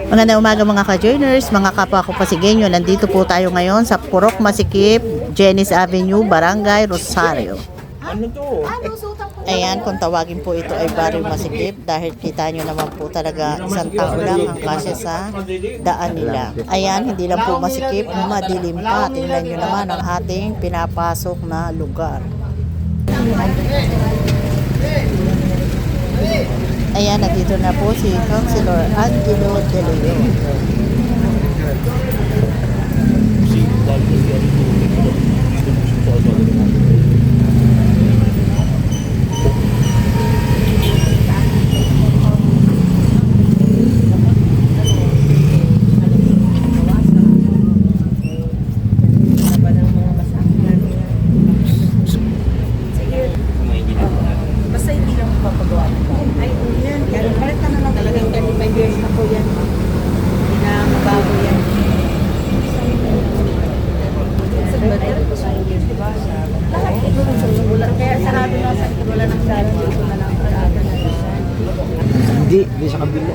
Magandang umaga mga ka-joiners, mga kapwa ko Pasigueño. Nandito po tayo ngayon sa Purok Masikip, Jenice Avenue, Barangay Rosario. Ano to? Ayan, kung tawagin po ito ay Barrio Masikip dahil kita nyo naman po talaga isang tao lang ang kasya sa daan nila. Ayan, hindi lang po masikip, madilim pa. Tingnan nyo naman ang ating pinapasok na lugar. Ayan, nandito na po si Councilor Angelo De Leon. Basta hindi lang papagawa ng bahay. Ay, yan. Kaya palit ka na lang. Talagang 25 years na po yan. Hindi na mabago yan. Sa bater ko sa years, di ba? Lahat ito rin sa wala. Kaya sarado na sa ito. Wala nang sarado. Ito na lang sarado na yan. Hindi sa kabila.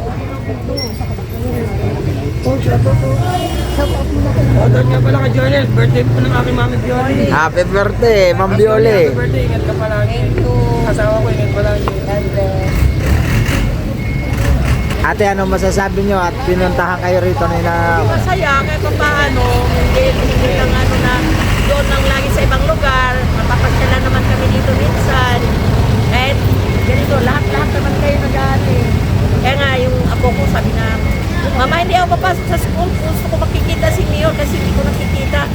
Order nga pala ka Jones, birthday po ng aking mami Bioli. Happy birthday, Ma'am Bioli. Happy birthday, ingat ka palagi. Thank you. Asawa ko, ingat palagi. God bless. Ate, ano masasabi nyo at pinuntahan kayo rito nila? Masaya kahit pa paano, hindi lang ano na doon lang lagi sa ibang lugar, mapapasya naman kami dito minsan. Kahit ganito, lahat-lahat naman kayo nag-aani. Kaya nga yung apo ko sabi na, Mama, hindi ako papasok sa school, gusto ko makikita si Neo kasi hindi ko nakikita.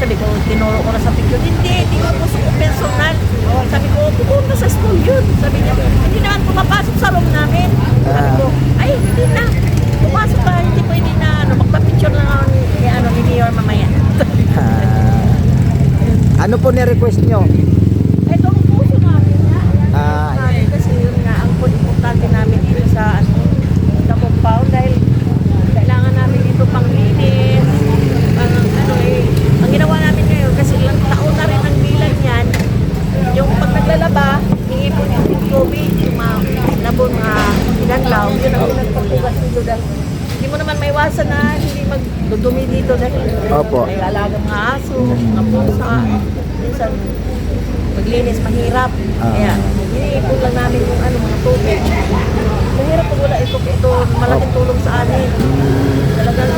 Sabi ko, tinuro ko na sa picture, hindi ko gusto ko personal. Sabi ko, pupunta sa school yun. Sabi niya, hindi naman pumapasok sa room namin. Sabi ko, ay, hindi na. Pumasok ka, hindi pwede na, magpa-picture na ako ni Neo mamaya. Ano po ni-request nyo? Ito ang puso namin. Ah, Kasi yun nga, ang importante namin dito sa sa compound dahil kailangan namin dito panglinis. Ang ginawa namin ngayon kasi ilang taon na rin ang bilang yan. Yung pag naglalaba, iipon yung tubig, yung mga labon, mga inanlaw, yun ang pinagpapugas nito dahil hindi mo naman maiwasan na hindi magdudumi dito dahil Opo. may alagang mga aso, mga pusa, minsan maglinis, mahirap. Kaya, iniipon lang namin yung mga tubig. Mahirap pag wala ito, malaking tulong sa amin. Talagang,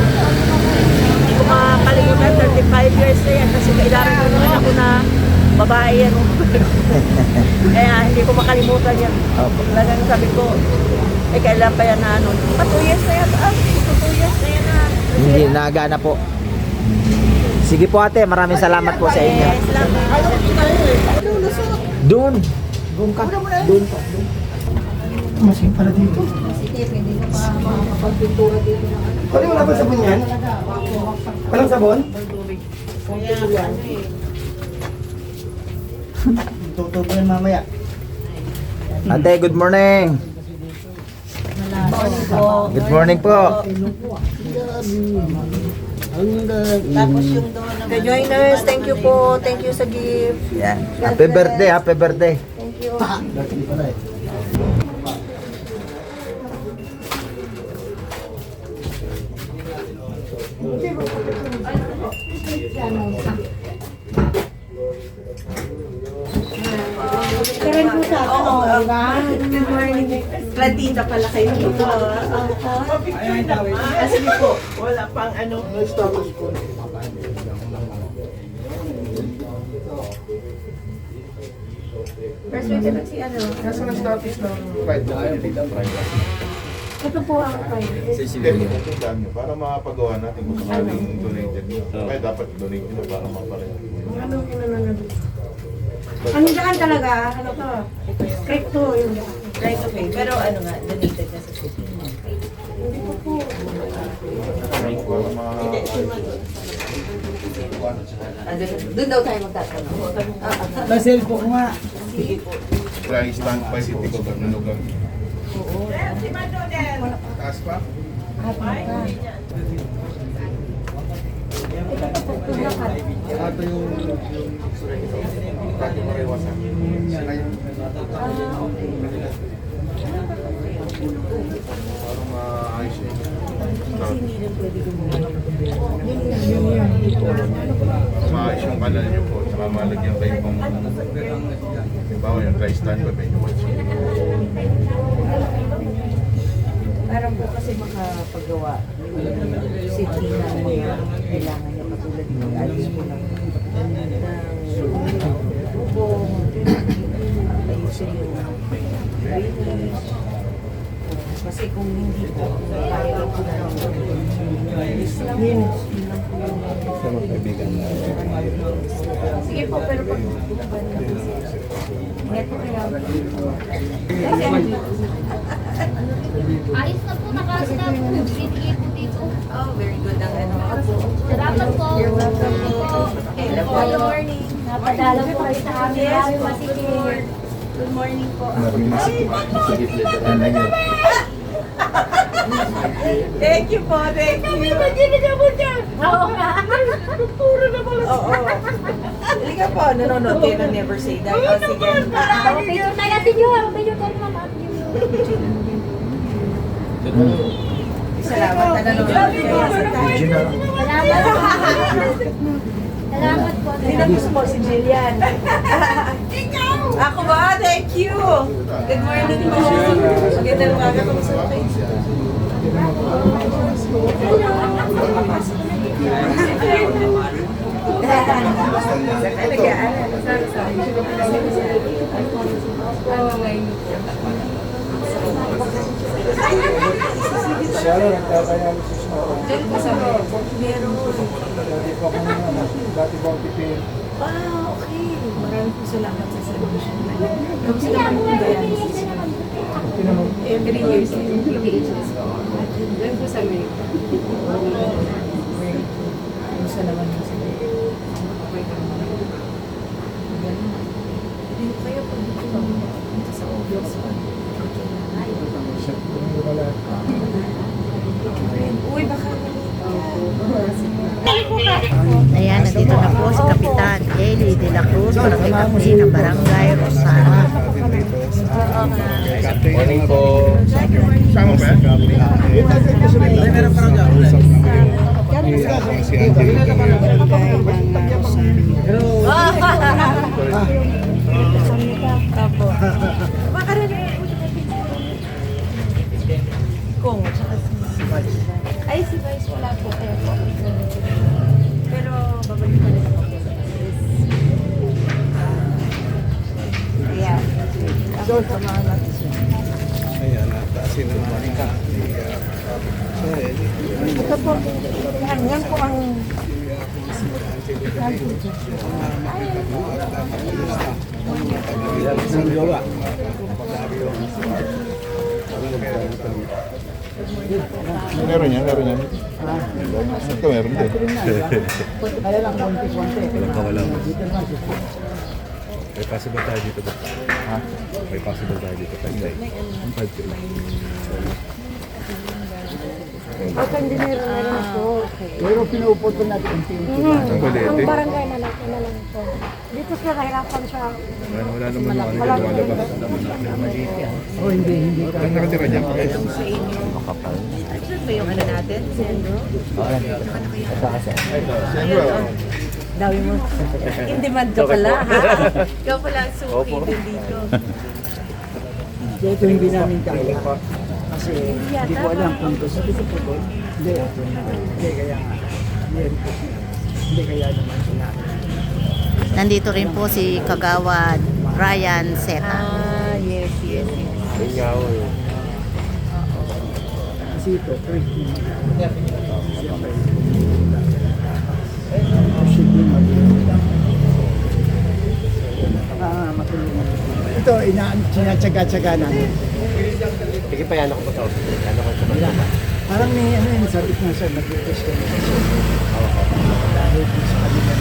hindi ko makakalimutan, 35 years na yan, kasi kailangan ko naman ako na babae yan. Kaya, hindi ko makalimutan yan. Talagang sabi ko, kailan pa yan na 2 years na yan, 2 years na yan na. hindi nagana po. Sige po ate, maraming salamat po sa inyo. Doon. Doon ka. Doon ka. Masing pala dito. Sige, pwede na makapagpintura dito ng ano. Pwede wala ba sabon yan? Walang sabon? Tutubo yan mamaya. Ate, good morning. Good morning po. Tapos yung doon naman. The joiners, thank you po. Thank you sa gift. Yan. Happy birthday, happy birthday. Thank you. Karen po sa ako. Good morning. Platita pala kayo dito. Sige po. Wala pang ano. First week na si ano. Nasa na status ng private? Ito po ang private. Tandaan nyo, para makapagawa natin kung sakaling donated nyo. Kaya dapat donate nyo para maparin. Ang daan talaga, ano to? Crypto yung daan. Right, okay. Pero ano nga, donated na sa city. Hindi po po. Para ma... Doon daw tayo magtatanong. Nasel po ko nga. Try stand by city ko ng lugar. Taas pa? Ito yung Pati mariwasan. Para maayos yun. hindi rin pwede gumawa. Maayos yung kanal nyo po, saka malagyan kayo pang halimbawa yung dry stand ba, medyo magsili. Parang po kasi makapagawa city na mga kailangan niya katulad ng ayos po ng bubong, ayusin yung drainage. Kasi kung hindi po, kaya po na lang yun lang po yung sige po, pero pag neto kaya Ayos na po, nakasta po. Binigay po dito. oh, very good ang ano. Salamat po. You're welcome po. Hello po. Good morning. Napadala po kayo sa amin. Yes, Yes, po. masikip. Good morning po. Thank you po, thank you. Oo nga. Oo. Halika po, nanonood kayo ng Never Say Die. O, sige. Picture tayo natin yun. Picture tayo naman. Salamat na nanonood kayo sa tayo. Salamat po. Hindi na gusto mo si Jillian. Ako ba? Thank you. Good morning po. Magandang umaga. Kamusta po kayo? Ah, okay. Maraming po salamat sa solution na yun. Kamusta naman po dialysis? Every year sa PPHS po. Doon po sa may. Kamusta naman po sa may. Okay ka naman. Ganun. Hindi kayo po dito punta sa obvious pa. Uy, baka Ayan, nandito na po si Kapitan Eli de la Cruz, barangay Kapli ng Barangay Rosana. Morning po. Sama ba yan? Kung, tsaka si ay, si Vice wala po. Kaya po. Pero, babalik ko rin ako. Yeah. Ako, samahan natin siya. Ito po, yan po ang Meron yan, meron yan. Ito meron din. Kaya lang konti-konti. Wala. May possible tayo dito ba? Ha? May possible tayo dito. 5K. Pero pinuupot natin unti-unti. Ang kulit eh. Barangay na lang po. Dito sila nahirapan sa Wala naman yung ano yung lumalabas. Oh, hindi ka. Ang nakatira niya. Saan ba yung ano natin? Sendo? Siyempre, Dawi mo. Hindi man ka pala, ha? Ikaw pala ang suki din dito. Ito hindi namin kaya. Kasi hindi ko alam kung gusto ko po. Hindi kaya nga. Hindi kaya naman sila. Nandito rin po si Kagawad Ryan Seta. Ah, yes. Kasi ito, matulungan. Ito, sinatsaga-tsaga namin. Sige pa yan ako pa tao. Ano ko sa Parang may ano yun, sabi ko nga sir, nag-request ko na kasi. Dahil sa kanila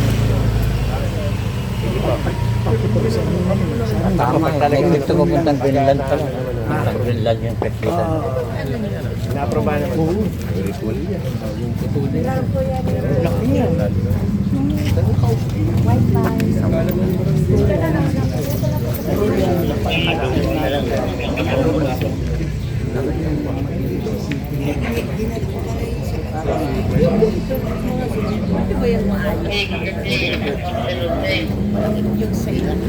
Tama, gusto ko puntang Greenland pa lang. Greenland yung pagkita. Na-aprobahan naman. Oo. Laki niya. Ito ba yung maayos? Yung sa ilang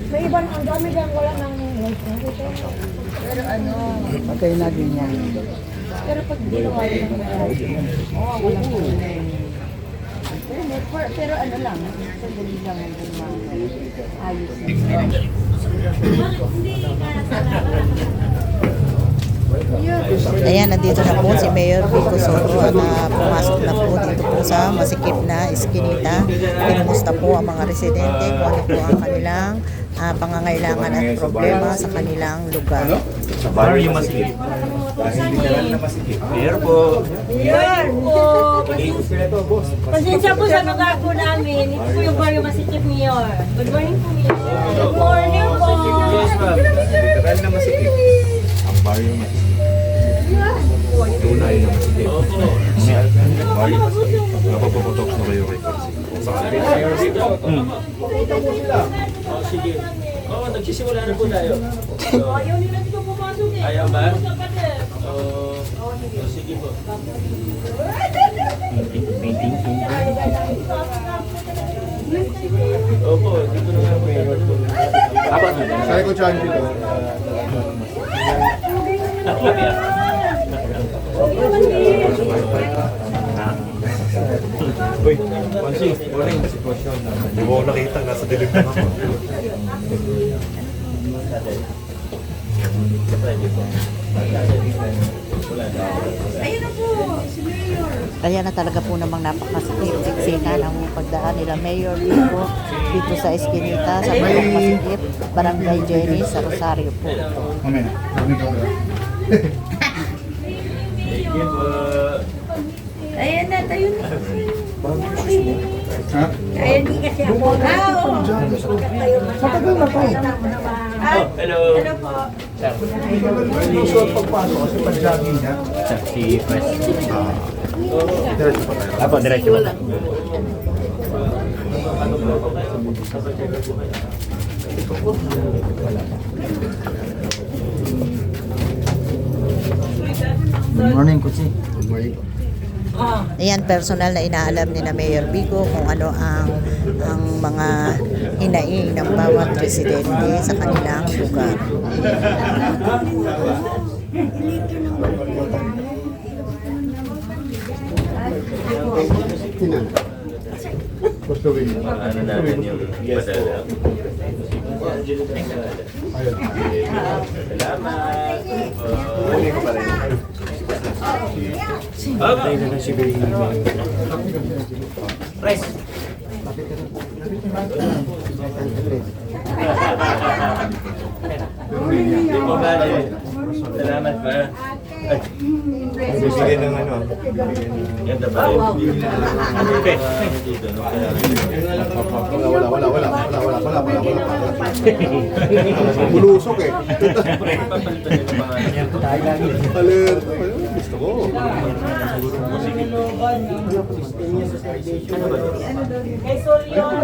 May iba ang dami lang wala nang pero ano, Patay na din yan. pero pag ginawa yun ng wala problema. Pero ano lang, sandali lang hanggang ayos na. Ayan, nandito na po si Mayor Vico Soto at pumasok na po dito po sa masikip na iskinita. Kinumusta po ang mga residente kung ano po ang kanilang pangangailangan at problema sa kanilang lugar. Sa barrio masikip. Hindi ka lang na masikip. Mayor po. Pasensya po sa lugar po namin. Ito po yung barrio masikip, Mayor. Good morning po, Mayor. Good morning po. Yes, ma'am. Literal na masikip. Ang barrio masikip. Tunay na masikip. Barrio masikip. Napapapotok na kayo kay Corsi. Sa Sige. Oo, nagsisimula na po tayo. Ayaw nila dito pumasok eh. Ayaw ba? Sa pader. Sige po. Opo, dito na nga po. Sabi ko dyan dito. Uy, Pansi, wala yung sitwasyon na hindi mo nakita, nasa dilim na ako. Ayun na po, si Mayor. Kaya na talaga po namang napakasikip siksikan ang pagdaan nila Mayor Vico dito sa iskinita sa Barangay Masikip, Barangay Jenny sa Rosario po. Mamaya, Ayan na, tayo na. ha? Kaya hindi kasi ako. Matagal na pa eh. Hello. Ano po? Usual pagpasok kasi pag-jogging niya. Diretso pa tayo. Apo, diretso pa. Good morning, Kutsi. Ayan, personal na inaalam ni na Mayor Vico kung ano ang mga hinaing ng bawat residente sa kanilang lugar. Gusto rin. Ano natin yung padala? Salamat. Huli ko pa rin. Price. Hindi po ba? Salamat ba? Bibigay ng ano. Ganda ba? Okay. Dito, no? Wala. Bulusok eh. Siyempre, papalitan nyo ng mga Alert. Gusto ko. ano ba ito?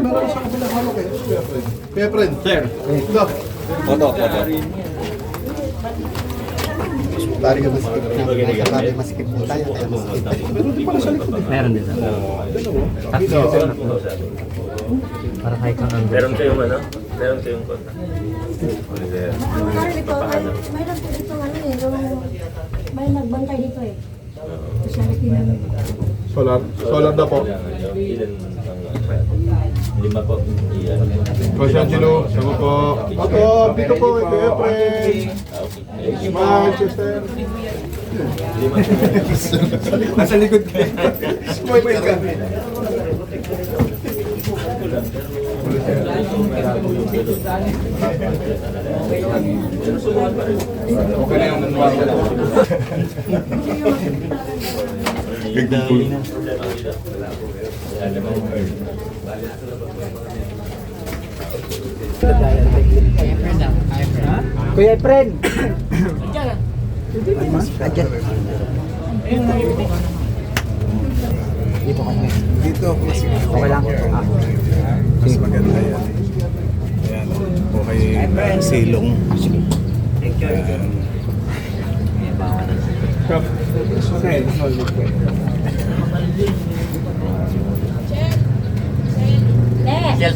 Meron sa kabila halok eh. Kaya friend. Sir. Look. Oto. Bari ka masikip na. Nasa bari masikip po tayo. Kaya masikip. Meron din pala sa likod. Meron din. Para kay kang ang Meron kayong ano? Meron kayong contact? Ito, mayroon po dito ano eh. May nagbantay dito eh. Specialty namin. Solar na po. Ilan ang 5 po. Iyan. Cosangelo, sago po. Oto, dito po. Kaya friend. Manchester. Nasa likod ka. Smile ka. Okay na yung nanwala. Gagawin na. Kuya Efren. Dito ka na. Dito, mas Okay lang. mas maganda yan. Ayan, okay, silong. Sel,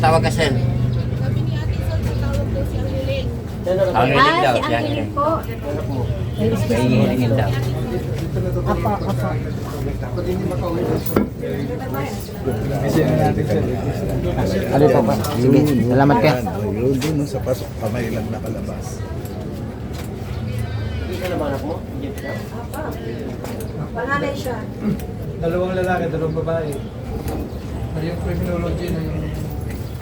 tawag ka, Sel. Ang hiling daw, si siya Angeline hiling. po. Ay, hilingin daw. Ano po ba? Sige, salamat ka. Yun doon sa pasok, kamay lang nakalabas. Hindi ka naman anak mo? Hindi ka. Panganay siya. Dalawang lalaki, dalawang babae. Ano yung criminology na yung...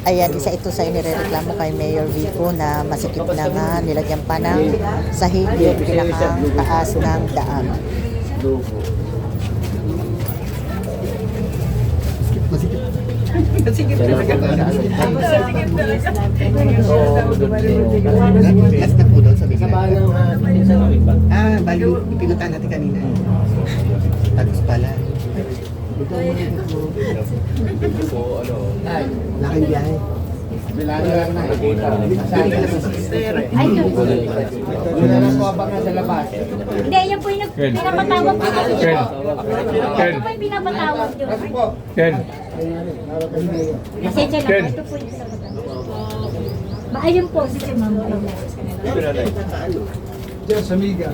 Ayan, isa ito sa inireklamo kay Mayor Vico na masikip na nga nilagyan pa ng sahig yung pinakataas ng daan. Last na po doon sa bigla. Pinsan mo, Big Bali, ipinuntahan natin kanina. Tapos pala. Laking biyahe. Ay, yun. Wala na po abangan sa labas. Hindi, yan po yung pinapatawag ko. Ito po yung pinapatawag nyo. Pasensya na po, ito po yung pinapatawag. Ayun po, sige ma'am. Diyan sa Miga.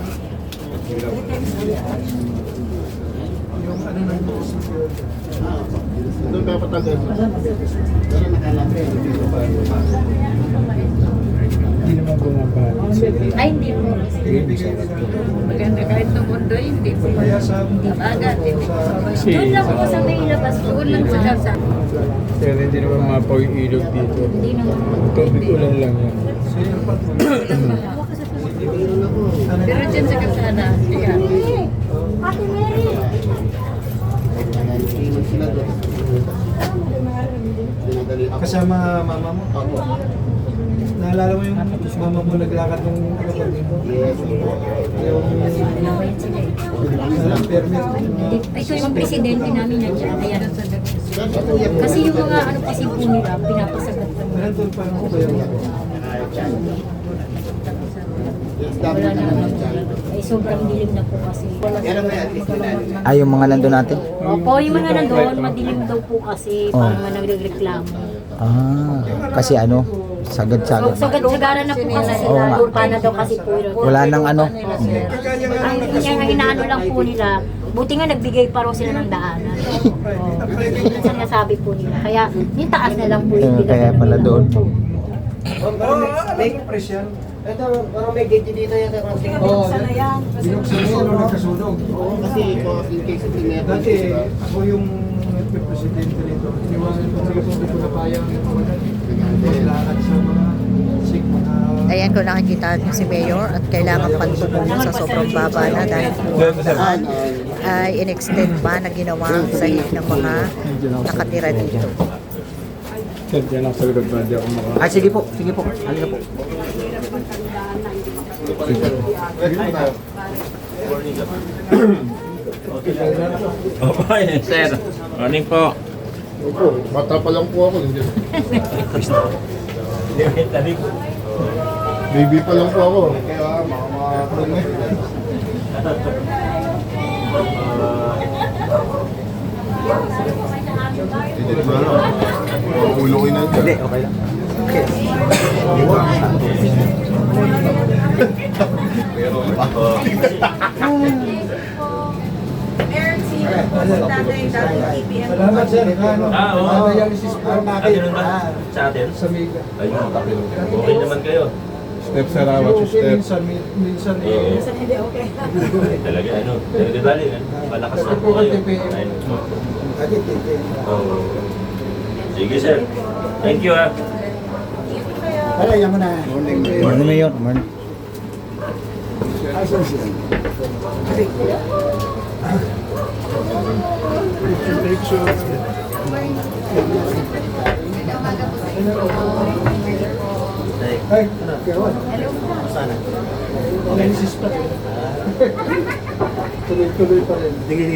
Yung ano nang Doon ka patagal. hindi naman bumabalik. Ay, hindi po. Maganda kahit ng mundo, hindi po. Kaya sa Agad, Doon lang po sa may labas. Doon lang sa kalsa. Pero hindi naman mapaw yung ilog dito. Hindi naman. Tubig ulan lang yan. Pero dyan sa kalsada, kaya. Ate Mary. kasama mama mo? Ako. Naalala mo yung mama mo naglakad nung kapag dito? Yes. Yung permit. Ito yung presidente namin na dyan. Kaya kasi yung mga ano kasi po nila, pinapasagot kami. Nandun pa ako ba yung Wala na naman. Ay, sobrang dilim na po kasi. Ay, yung mga nandun natin? Opo, yung mga nandoon, madilim daw po kasi. Parang mga nagreklamo. Kasi ano, sagad-sagad. Sagad-sagaran na po kasi Oo sila. nga. Lupa na daw kasi po. Wala nang ano. Ang inaano lang po nila, buti nga nagbigay pa raw sila ng daanan. Minsan nga sabi po nila. Kaya yung taas na lang po yung Kaya pala doon. may pressure? Ito, parang may gate dito yata. Oo, binuksan na yun nung nagkasunog. Oo, kasi in case of may Dati, ako yung presidente nito. Iniwanan ko sa hindi ko napayang maglakad sa mga sick, mga... Ayan, kung nakikita niyo si Mayor at kailangan pantubunin sa sobrang baba na dahil po ang daan ay in-extend pa na ginawa ang sahig ng mga nakatira dito. Sir, yan ang sagot na di ako maka... Ay, sige po. Sige po. Halika po. Opo, sir. Morning po. Opo, bata pa lang po ako. Hindi. Baby pa lang po ako. Kaya hindi naman ako. Ulungin na dyan. Hindi, okay lang. Salamat sir. Ano yung supermarket? Sa atin? Sa Miga. Ayun, okay naman kayo. Step sa rawat yung step. Minsan hindi okay. Talaga, ano? Talaga bali, malakas na po kayo. Ayun. Oh. Sige, sir. Thank you, ah. Para yan mo na. Morning, Mayor. Morning. Ay, Kawan. Sana. Analysis pa. Tuloy-tuloy pa rin. Sige.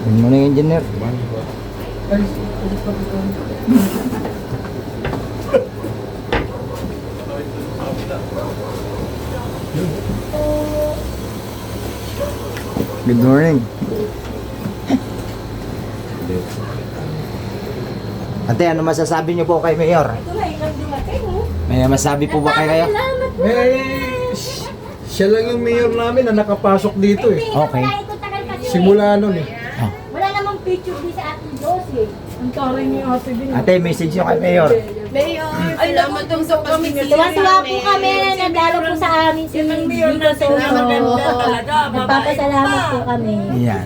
Good morning, Engineer. Ay, ulit pa ito. Good morning. Ate, ano masasabi niyo po kay Mayor? May masabi po ba kayo? Siya lang yung mayor namin na nakapasok dito eh. Okay. Simula nun eh. Wala namang picture din sa ating Josie. Ang taray niyo ate din. Ate, message niyo kay Mayor. Ay, naman itong sa pamilya. Tuwa-tuwa po kami na nagdalo po sa amin si Vito Soto. Nagpapasalamat po kami. Yan.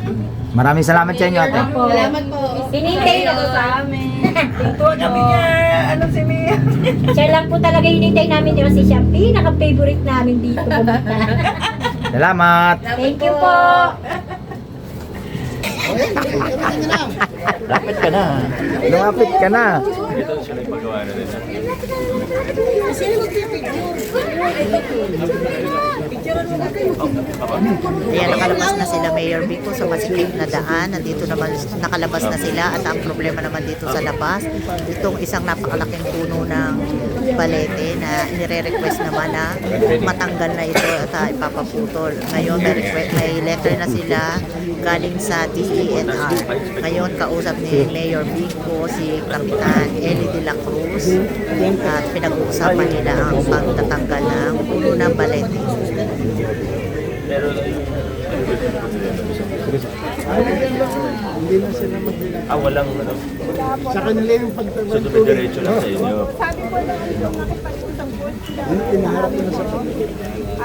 Maraming salamat sa inyo, ate. Salamat po. Hinintay na sa amin. Sabi niya, ano si Mia? Siya lang po talaga hinintay namin kasi siya ang pinaka-favorite namin dito. Salamat. Thank you po. Lapit ka na. Lumapit ka na. Ayan, nakalabas na sila Mayor Vico sa masikip na daan. Nandito naman, nakalabas na sila at ang problema naman dito sa labas, itong isang napakalaking puno ng balete na nire-request naman na matanggal na ito at ipapaputol. Ngayon may letter na sila galing sa DENR. Ngayon kausap ni Mayor Vico si Kapitan Eli de la Cruz at pinag-uusapan nila ang pagtatanggal ng puno ng balete. Hindi na sila magbila. Walang ano. Sa kanila yung pagtabang So, dumidiretso lang sa inyo. Tinaharap ko na sa pagtabang.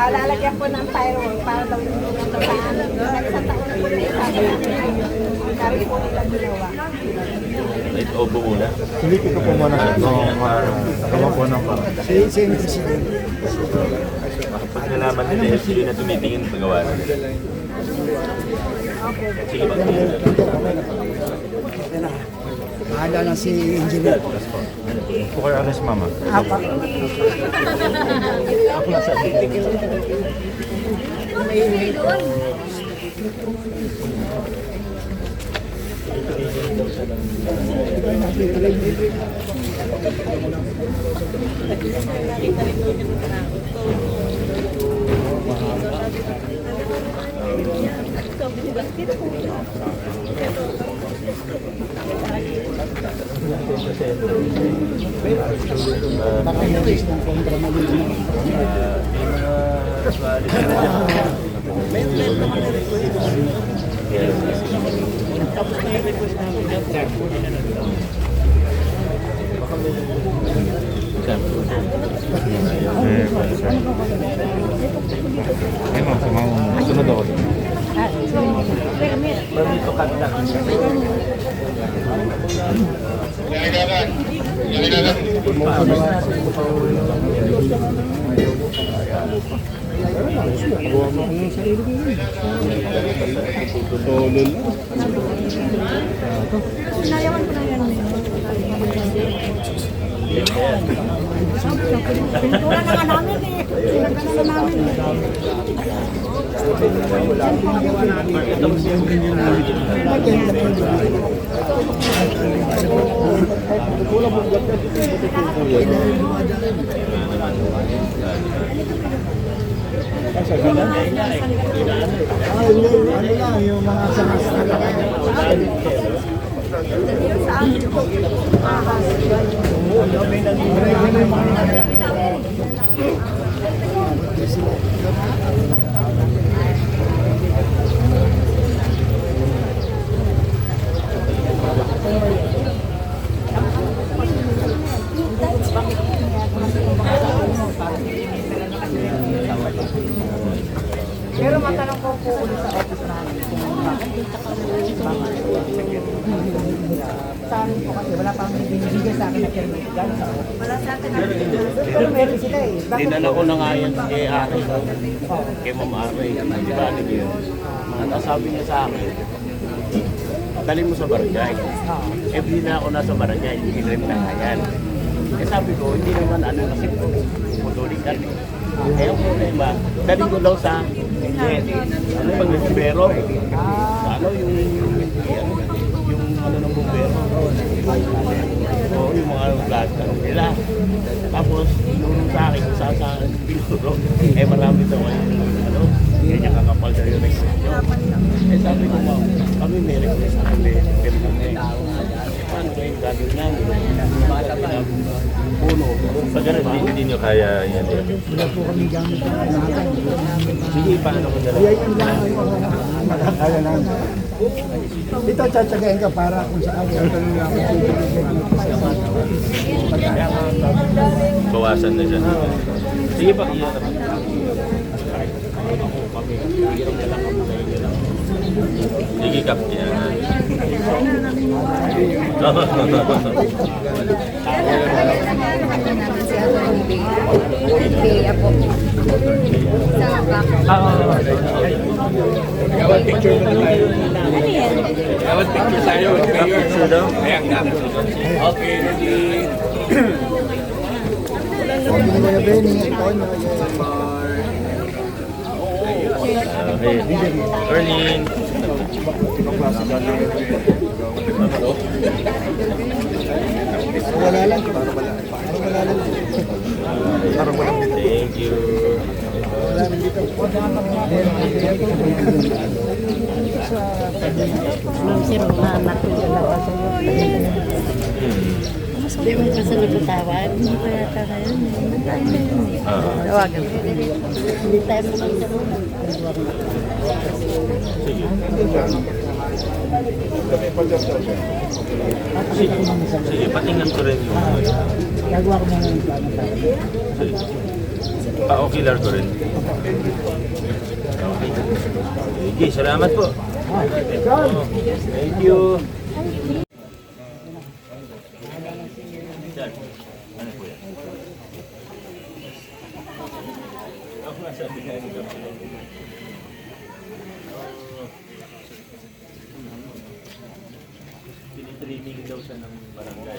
Lalagyan po ng firewall para daw yung mga tataan. Nagsang taon na po na sabi namin po nila ginawa. Light obo muna. Hindi ko po muna sa gawa po ng parang. Sa yung president. Pag nalaman nila, sila na tumitingin pagawa na nila. Sige ba? Bahala lang si engineer. Po kayo alas mama. Sunod ako. Dito ka lang. Pintura na nga namin eh. Pintura na namin eh. Ano lang, yung mga sanas na Pero matanong ko po ulit sa office namin kung bakit sa amin po kasi wala pang binibigay sa akin na permit. Wala sa atin na pero meron sila eh. Dinala ko na nga yan kay Ari. Kay Ma'am Ari. Di ba ano yun? At sabi niya sa akin, dali mo sa barangay. Eh, hindi na ako nasa barangay. Hinrim na nga yan. Eh sabi ko, hindi naman ano kasi putuling kami. Eh ang problema, dali ko daw sa ano pag may bumbero. Ano yung ano ng bumbero. Oo, yung mga gas nila. Tapos, nung sa akin, kung saan pinuro, eh marami daw kayo ano, Ganyan kakapal sa yung request nyo. Eh sabi ko, ma'am, kami may request kami. Pero kami, paano kayo gagawin namin? Puno. Pag ganun, hindi nyo kaya yan. Wala po kami gamit ng lahat. Sige, paano ko dala? Kaya yun lang ang makakaya namin. Ito, tsatsagayin ka para kung sakali ang tanong lang ako Bawasan na siya. Sige pa, iyan. Sige, Kap. Yan. Gawat picture na tayo. Gawat picture tayo. Picture daw? Ayan, okay, ready. Okay. Turning. Wala lang. Thank you. Ma'am, si Roma, nakikilala sa iyo. Hindi mo pa sa nagtatawag. Hindi pa yata ngayon. Tawagan. Hindi tayo makita mo. Sige, patingnan ko rin yung Gagawa ko muna ng plano tayo. pa-ocular ko rin. Okay. Sige, salamat po. Thank you. Sir, ano po yan? Ako nga sabi nga nito. Tinitraining daw siya ng barangay.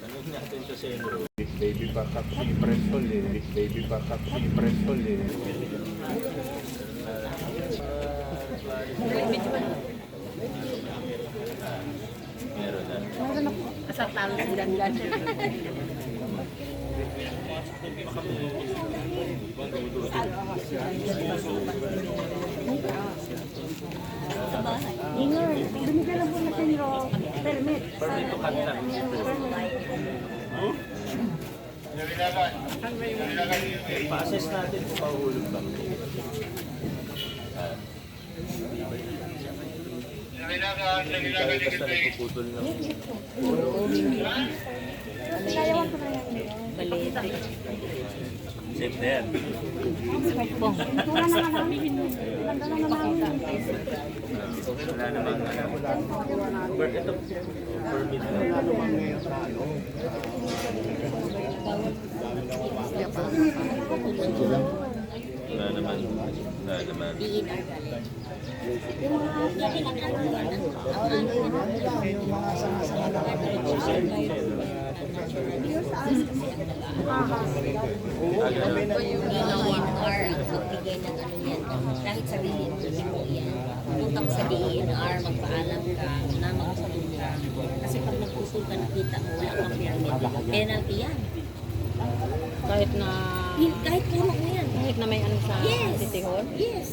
Tanong natin sa sentro. Baby back up, i-press hold eh. Baby back up, i-press hold eh. Meron na. Sa talo sa dandan. Permit to cut lang. Pa-assess natin kung mahulog ba. Basta nagpuputol na. Safe na yan. Wala namang ito, permit na. Wala naman. Wala naman. DNR ang magbigay ng ano yan. Kahit sabihin mo yan. Punta ko sa DNR, magpaalam ka, na magpapun ka. Kasi pag nagpupul ka, nakita mo, wala kang permit. Penalty yan. Kahit na Kahit puno mo yan. kahit na may ano sa Yes. City Hall, Yes.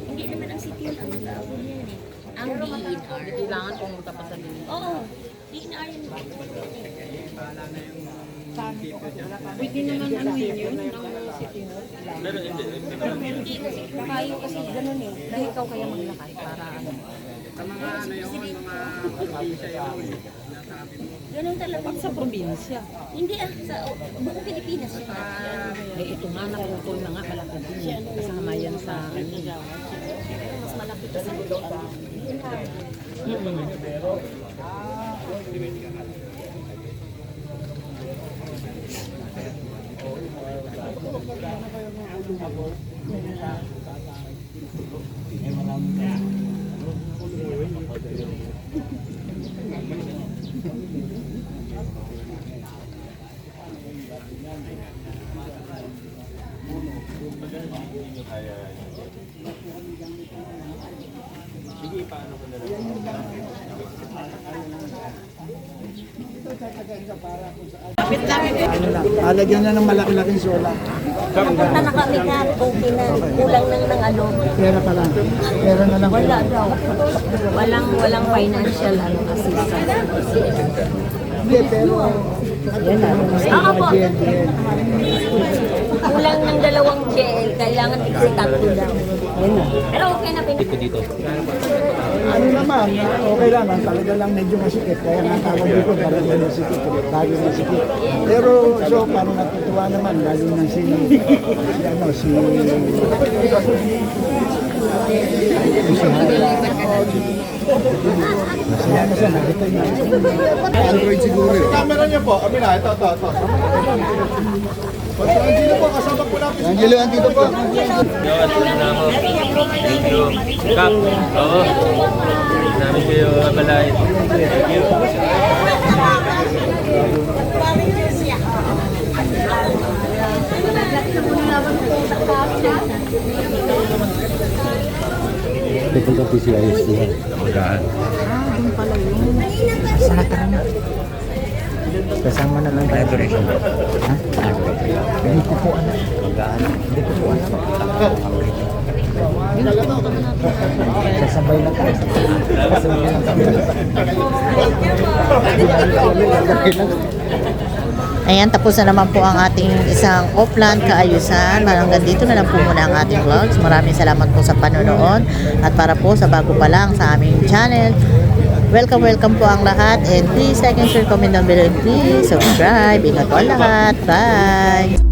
Hindi naman ang City Hall ang tawag yan eh. Ang DNR. kailangan pumunta pa sa din. Oo. DNR yun. Pwede naman ano yun ng City Hall. Pero hindi naman. Hindi kasi kayo kasi ganun eh. Dahil ikaw kaya maglakad para ano. Ganun talaga. Sa probinsya. Hindi sa buong Pilipinas yun. Eh ito nga nakutol na nga malaki din. Kasama yan sa ano. Mas malaki pa sa DNR. Ano lang, alagyan na ng malaki-laking sola. Punta na kami na, okay na. Kulang lang ng ano. Pera pa lang. Pera na lang. Wala daw. Walang financial ano assistance. Hindi, pero yan na. Ako po. GL. Kulang ng 2 GL, kailangan tatlo lang. Pero okay na dito. Ano naman, okay lang. Ang talaga lang medyo masikip. Kaya nga tawag dito, talaga masikip. Lagi masikip. Pero so, parang natutuwa naman. Lalo na si Masaya na siya, nakita niya. Android siguro yun. Camera niyo po. Amin na, ito. Angelo po, kasama po natin. Angelo, andito po. Kap, oo. Namin kayo balay. Thank you. Pupunta PCIS niya. Sana tara na. Kasama na lang tayo. Ha? Hindi ko po alam. Hindi ko po alam. Sasabay na tayo. Ayan, tapos na naman po ang ating isang offline kaayusan. Hanggang dito na lang po muna ang ating vlogs. Maraming salamat po sa panonood. At para po sa bago pa lang sa aming channel, welcome po ang lahat. And please like and share, comment down below. And please subscribe. Ingat po ang lahat. Bye!